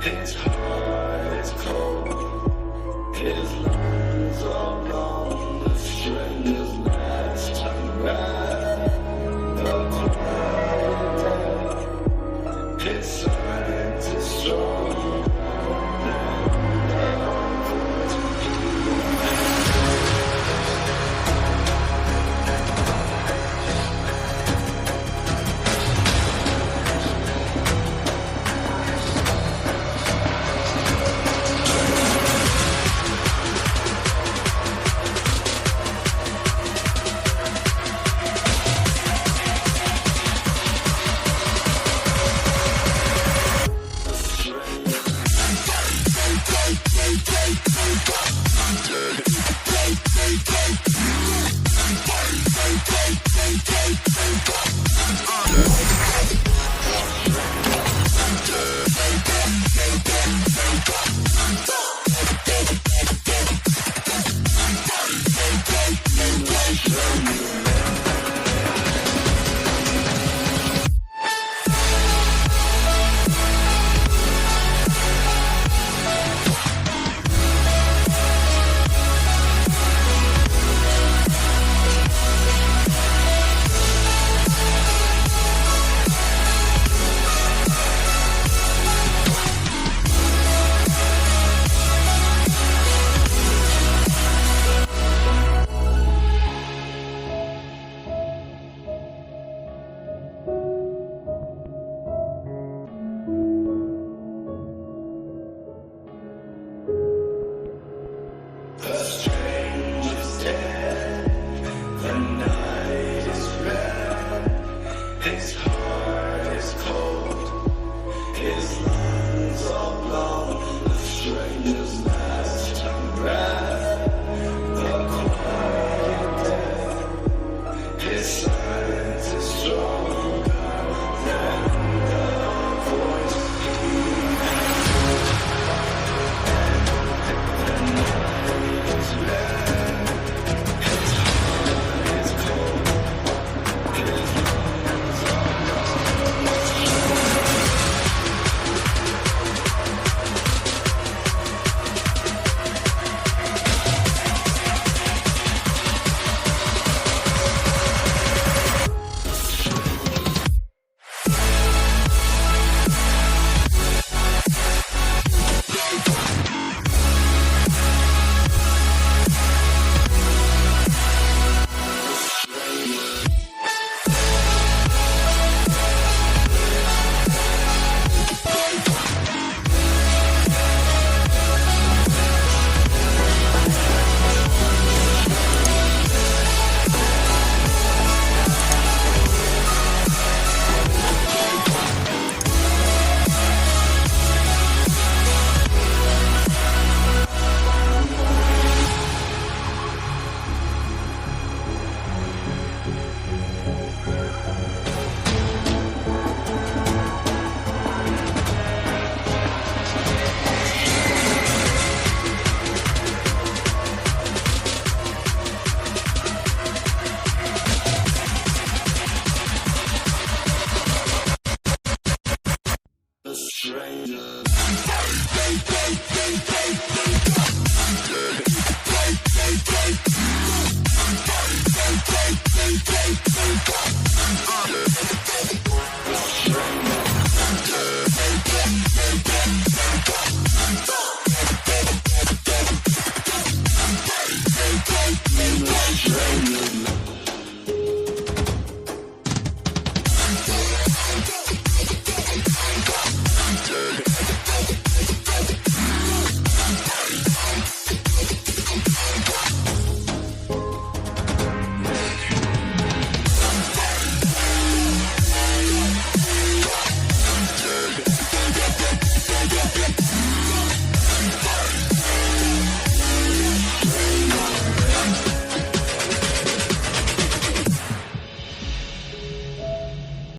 His heart is cold, his lungs are blown, the stranger's last time back. The quiet day, his silence is strong. His heart is cold, his lungs are blown, the stranger's last time breath. The quiet day, his silence is stronger than the voice he has. The night is red, his heart is cold, his lungs are strangers.